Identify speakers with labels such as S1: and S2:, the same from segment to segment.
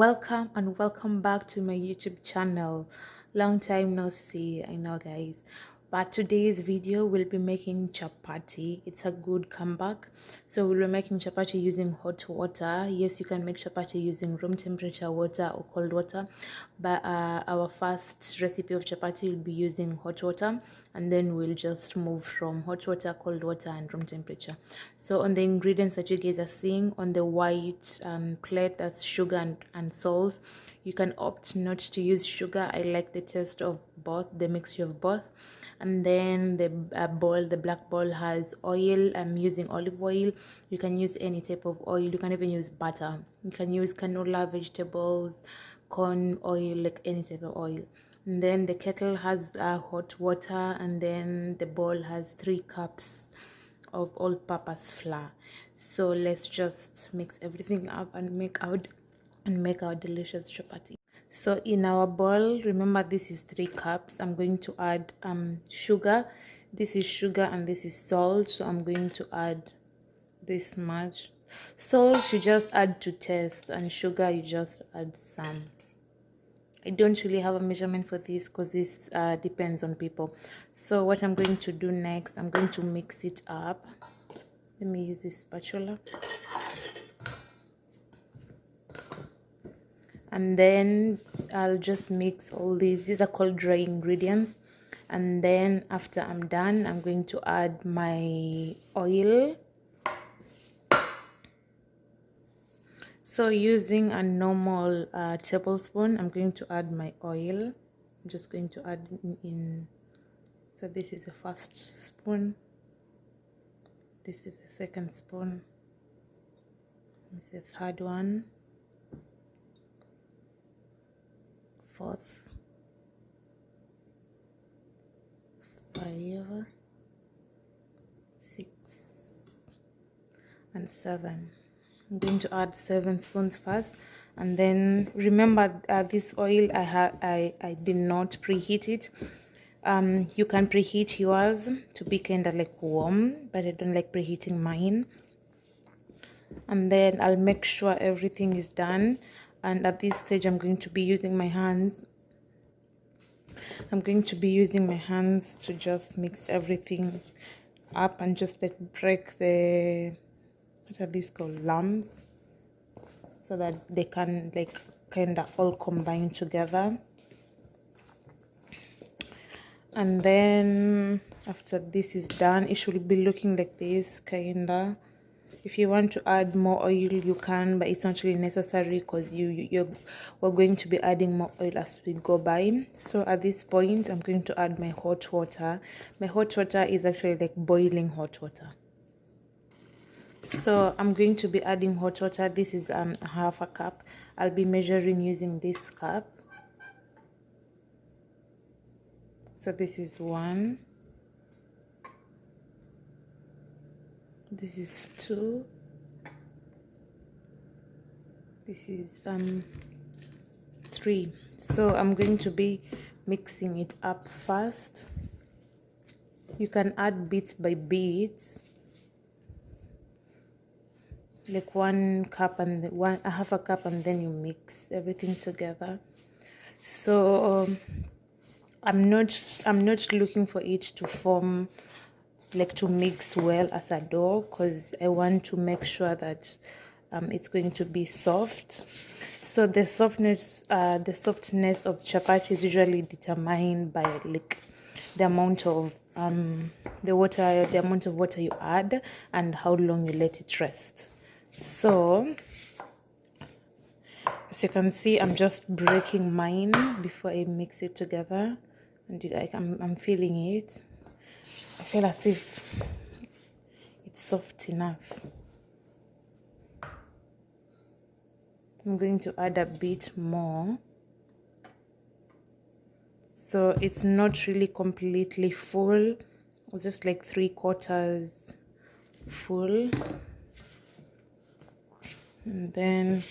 S1: Welcome and welcome back to my YouTube channel. Long time no see, I know guys, but today's video will be making chapati. It's a good comeback. So we'll be making chapati using hot water. Yes, you can make chapati using room temperature water or cold water, but our first recipe of chapati will be using hot water, and then we'll just move from hot water, cold water and room temperature. So on the ingredients that you guys are seeing on the white plate, that's sugar and salt. You can opt not to use sugar. I like the taste of both, the mixture of both. And then the bowl, the black bowl, has oil. I'm using olive oil. You can use any type of oil. You can even use butter. You can use canola, vegetables, corn oil, like any type of oil. And then the kettle has hot water, and then the bowl has 3 cups of all-purpose flour. So let's just mix everything up and make our delicious chapati. So in our bowl, remember this is 3 cups. I'm going to add sugar. This is sugar and this is salt. So I'm going to add this much. Salt you just add to taste, and sugar you just add some. I don't really have a measurement for this because this depends on people. So what I'm going to do next, I'm going to mix it up. Let me use this spatula. And then I'll just mix all these. These are called dry ingredients. And then after I'm done, I'm going to add my oil. So using a normal tablespoon, I'm going to add my oil. I'm just going to add in. So this is the first spoon. This is the second spoon. This is the third one. Fourth. 5, 6, and 7. I'm going to add 7 spoons first, and then remember this oil I did not preheat it. You can preheat yours to be kind of like warm, but I don't like preheating mine. And then I'll make sure everything is done, and at this stage I'm going to be using my hands. I'm going to be using my hands to just mix everything up and just like break the, what are these called, lumps, so that they can like kind of all combine together. And then after this is done, it should be looking like this kinda. If you want to add more oil you can, but it's not really necessary because we're going to be adding more oil as we go by. So at this point I'm going to add my hot water. My hot water is actually like boiling hot water. So I'm going to be adding hot water. This is half a cup. I'll be measuring using this cup. So this is 1. This is 2. This is 3. So I'm going to be mixing it up first. You can add bits by bits, like 1 cup and half a cup, and then you mix everything together. So I'm not looking for it to form, like to mix well as a dough, because I want to make sure that it's going to be soft. So the softness of chapati is usually determined by like the amount of the amount of water you add and how long you let it rest. So as you can see, I'm just breaking mine before I mix it together, and I'm feeling it. I feel as if it's soft enough. I'm going to add a bit more, so it's not really completely full. It's just like 3/4 full. And then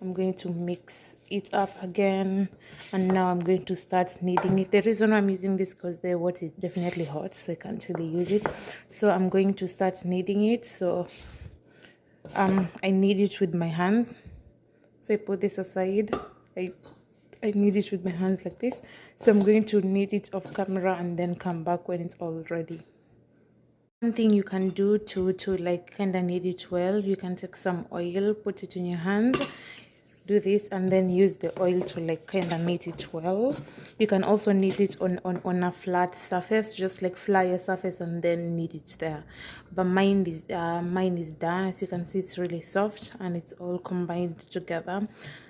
S1: I'm going to mix it up again, and now I'm going to start kneading it. The reason why I'm using this because the water is definitely hot, so I can't really use it. So I'm going to start kneading it. So I knead it with my hands. So I put this aside. I knead it with my hands like this. So I'm going to knead it off camera and then come back when it's all ready. One thing you can do to like kind of knead it well, you can take some oil, put it in your hands, do this, and then use the oil to like kind of knead it well. You can also knead it on a flat surface, just like fly a surface and then knead it there. But mine is done. As you can see, it's really soft and it's all combined together.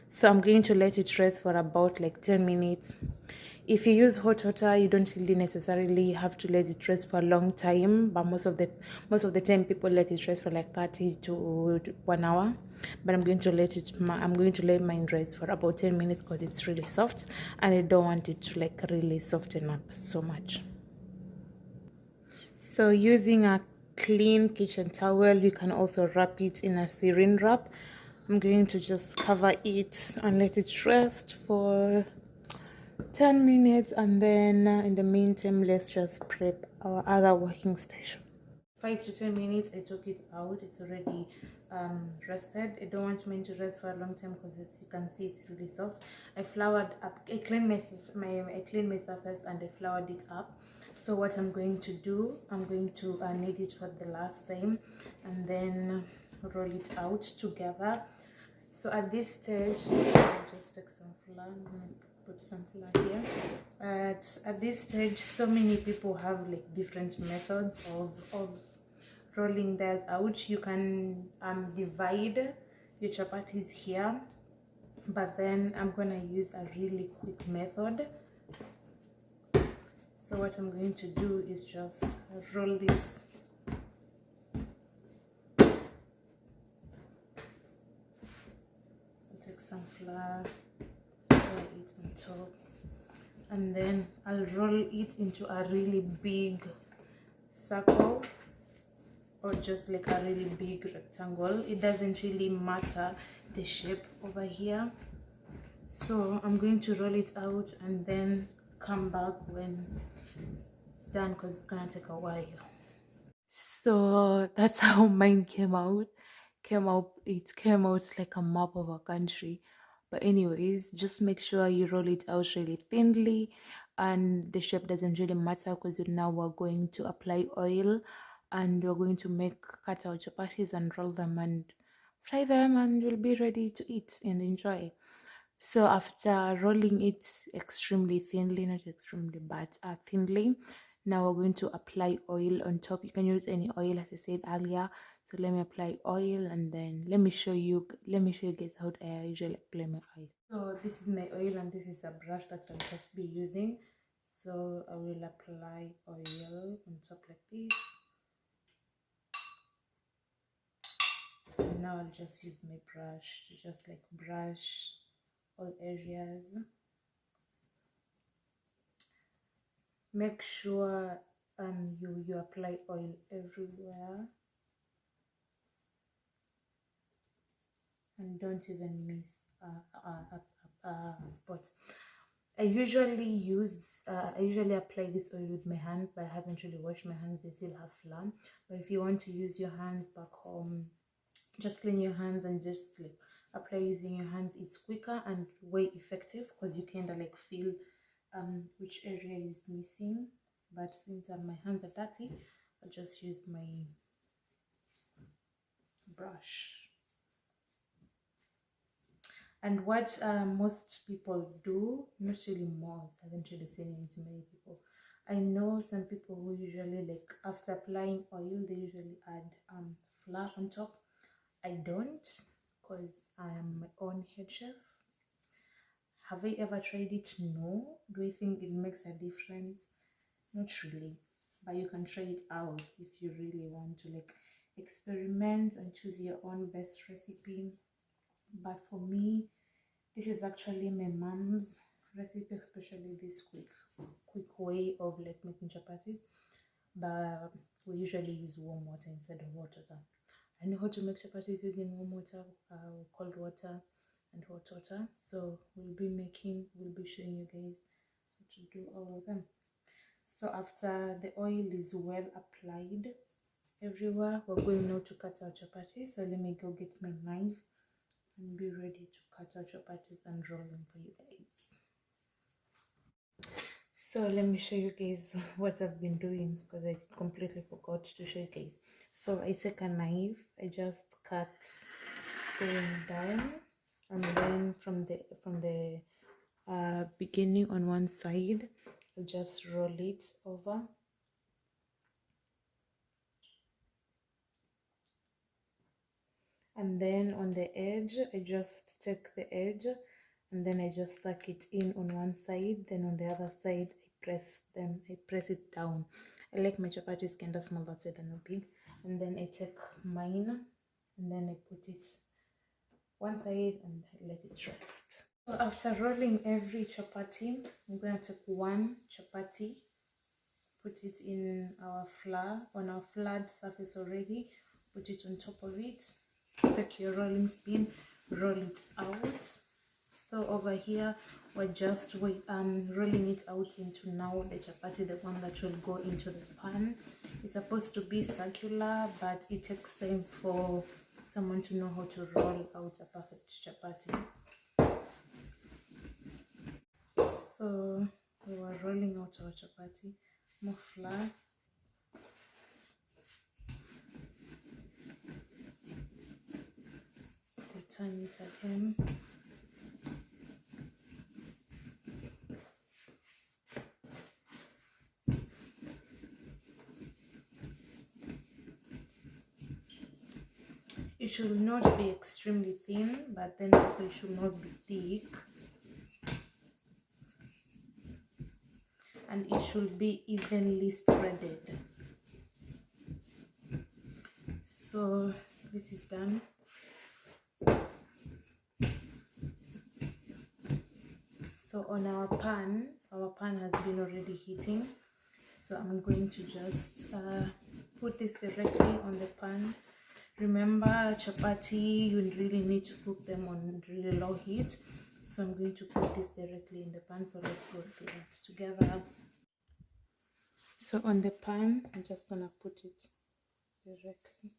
S1: So I'm going to let it rest for about like 10 minutes. If you use hot water, you don't really necessarily have to let it rest for a long time, but most of the time people let it rest for like 30 to 1 hour. But I'm going to let mine rest for about 10 minutes because it's really soft and I don't want it to like really soften up so much. So using a clean kitchen towel, you can also wrap it in a saran wrap. I'm going to just cover it and let it rest for 10 minutes, and then in the meantime let's just prep our other working station. 5 to 10 minutes, I took it out. It's already rested. I don't want mine to rest for a long time because as you can see it's really soft. I floured up, I cleaned my surface and I floured it up. So what I'm going to do, I'm going to knead it for the last time and then roll it out together. So at this stage, I'll just take some flour. Put some flour here. At this stage, so many people have like different methods of rolling theirs out. You can divide your chapatis here, but then I'm gonna use a really quick method. So what I'm going to do is just roll this some flour, pour it on top, and then I'll roll it into a really big circle or just like a really big rectangle. It doesn't really matter the shape over here. So I'm going to roll it out and then come back when it's done because it's gonna take a while. So that's how mine came out. It came out like a map of a country. But anyways, just make sure you roll it out really thinly, and the shape doesn't really matter because now we're going to apply oil and we're going to cut out chapatis and roll them and fry them, and we'll be ready to eat and enjoy. So after rolling it extremely thinly, not extremely but thinly, now we're going to apply oil on top. You can use any oil as I said earlier. So let me apply oil and then let me show you guys how I usually apply my oil. So this is my oil and this is a brush that I'll just be using. So I will apply oil on top like this. And now I'll just use my brush to just like brush all areas. Make sure you apply oil everywhere and don't even miss a spot. I usually apply this oil with my hands, but I haven't really washed my hands. They still have phlegm. But if you want to use your hands back home, just clean your hands and just like apply using your hands. It's quicker and way effective because you kind of like feel which area is missing. But since my hands are dirty, I'll just use my brush. And what most people do, not really most, I haven't really seen it to many people. I know some people who usually like after applying oil, they usually add flour on top. I don't, because I am my own head chef. Have I ever tried it? No. Do I think it makes a difference? Not really. But you can try it out if you really want to like experiment and choose your own best recipe. But for me, this is actually my mom's recipe, especially this quick way of like making chapatis. But we usually use warm water instead of hot water. I know how to make chapatis using warm water, cold water, and hot water. So we'll be showing you guys how to do all of them. So after the oil is well applied everywhere, we're going now to cut our chapatis. So let me go get my knife and be ready to cut our chapatis and roll them for you guys. So let me show you guys what I've been doing, because I completely forgot to show you guys. So I take a knife, I just cut going down, and then from the beginning on one side, I just roll it over, and then on the edge I just take the edge and then I just tuck it in on one side, then on the other side I press it down. I like my chapatis kind of small, that's why they're not big. And then I take mine and then I put it one side and let it rest. So after rolling every chapati, I'm going to take one chapati, put it in our flour, on our floured surface already, put it on top of it, take your rolling spin, roll it out. So over here we're just rolling it out into now the chapati, the one that will go into the pan. It's supposed to be circular, but it takes time for someone to know how to roll out a perfect chapati. So we were rolling out our chapati, more flour, turn it again. It should not be extremely thin, but then also it should not be thick, and it should be evenly spreaded. So this is done. So on our pan has been already heating, so I'm going to just put this directly on the pan. Remember, chapati, you really need to cook them on really low heat, so I'm going to put this directly in the pan. So let's go do that together. So on the pan, I'm just gonna put it directly.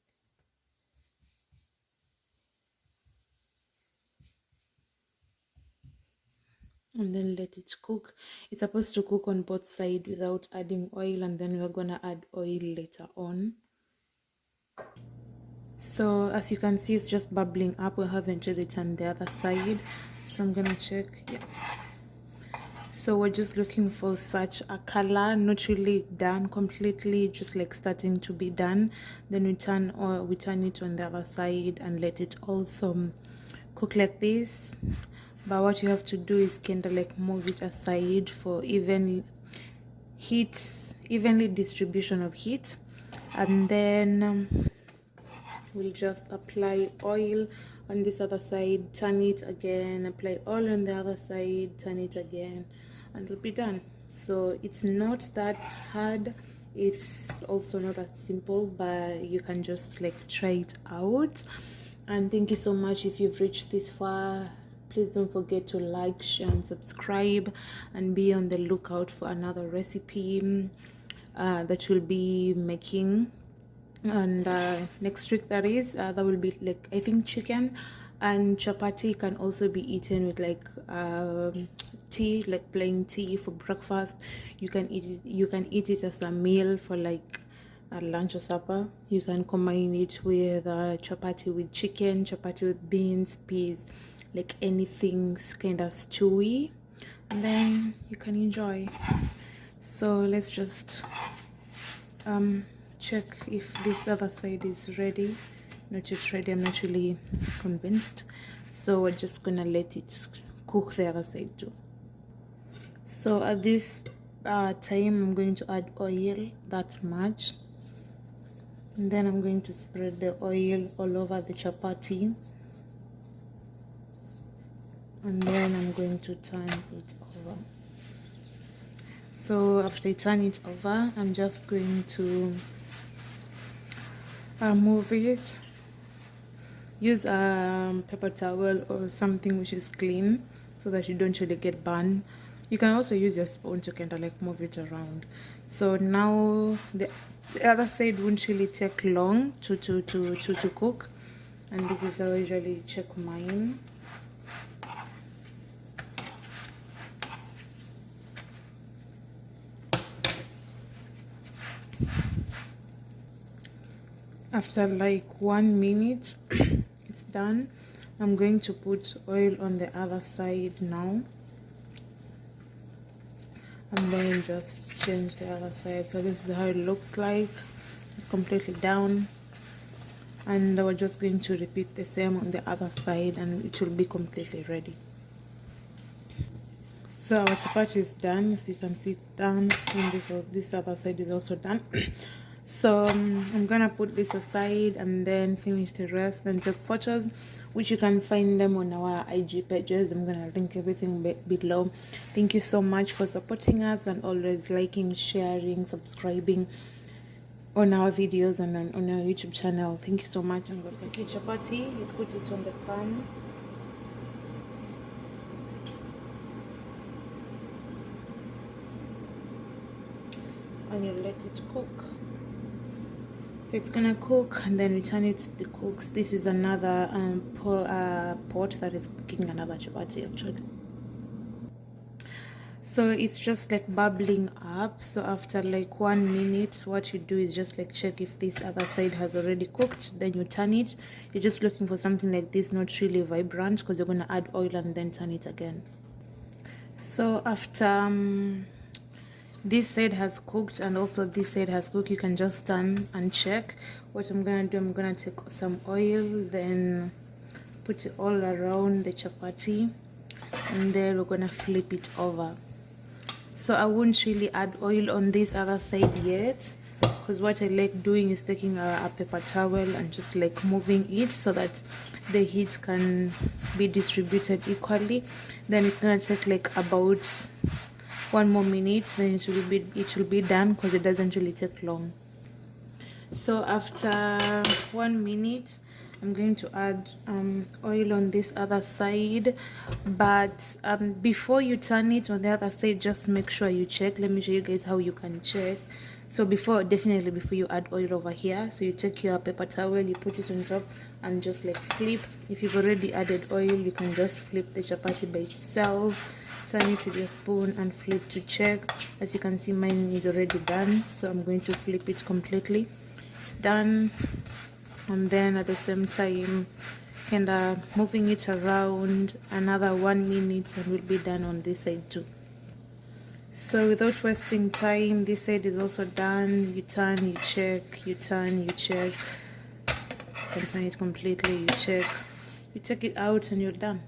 S1: And then let it cook. It's supposed to cook on both sides without adding oil, and then we're gonna add oil later on. So as you can see, it's just bubbling up. We haven't really turned the other side, so I'm gonna check. Yeah, so we're just looking for such a color, not really done completely, just like starting to be done. Then we turn it on the other side and let it also cook like this. But what you have to do is kind of like move it aside for evenly distribution of heat. And then we'll just apply oil on this other side, turn it again, apply oil on the other side, turn it again, and it'll be done. So it's not that hard, it's also not that simple, but you can just like try it out. And thank you so much if you've reached this far. Please don't forget to like, share, and subscribe, and be on the lookout for another recipe that we'll be making. And next week, that will be like, I think, chicken. And chapati can also be eaten with like tea, like plain tea for breakfast. You can eat it as a meal for like lunch or supper. You can combine it with chapati with chicken, chapati with beans, peas, like anything kind of stewy, and then you can enjoy. So let's just check if this other side is ready. Not yet ready, I'm not really convinced, so we're just gonna let it cook the other side too. So at this time, I'm going to add oil, that much, and then I'm going to spread the oil all over the chapati, and then I'm going to turn it over. So after I turn it over, I'm just going to move it. Use a paper towel or something which is clean so that you don't really get burned. You can also use your spoon to kind of like move it around. So now the other side won't really take long to cook. and this is how I usually check mine. After like 1 minute it's done. I'm going to put oil on the other side now. I'm going to just change the other side. So this is how it looks like. It's completely down, and we're just going to repeat the same on the other side, and it will be completely ready. So our chapati is done. As you can see, it's done, and this other side is also done. So I'm gonna put this aside and then finish the rest and take photos, which you can find them on our IG pages. I'm gonna link everything below. Thank you so much for supporting us and always liking, sharing, subscribing on our videos and on our YouTube channel. Thank you so much. I'm going to take chapati, you put it on the pan. And you let it cook. So it's gonna cook, and then we turn it to the cooks. This is another pot that is cooking another chapati actually. So it's just like bubbling up. So after like 1 minute, what you do is just like check if this other side has already cooked, then you turn it. You're just looking for something like this, not really vibrant, because you're gonna add oil and then turn it again. So after this side has cooked and also this side has cooked, you can just turn and check. What I'm gonna do, I'm gonna take some oil, then put it all around the chapati, and then we're gonna flip it over. So I won't really add oil on this other side yet, because what I like doing is taking a paper towel and just like moving it so that the heat can be distributed equally. Then it's gonna take like about 1 more minute, then it will be done, because it doesn't really take long. So after 1 minute, I'm going to add oil on this other side, but before you turn it on the other side, just make sure you check. Let me show you guys how you can check. So definitely before you add oil over here, so you take your paper towel, you put it on top and just like flip. If you've already added oil, you can just flip the chapati by itself, turn it with your spoon and flip to check. As you can see, mine is already done, so I'm going to flip it completely. It's done, and then at the same time kind of moving it around another 1 minute, and we'll be done on this side too. So without wasting time, this side is also done. You turn, you check, you turn, you check, you can turn it completely, you check, you take it out, and you're done.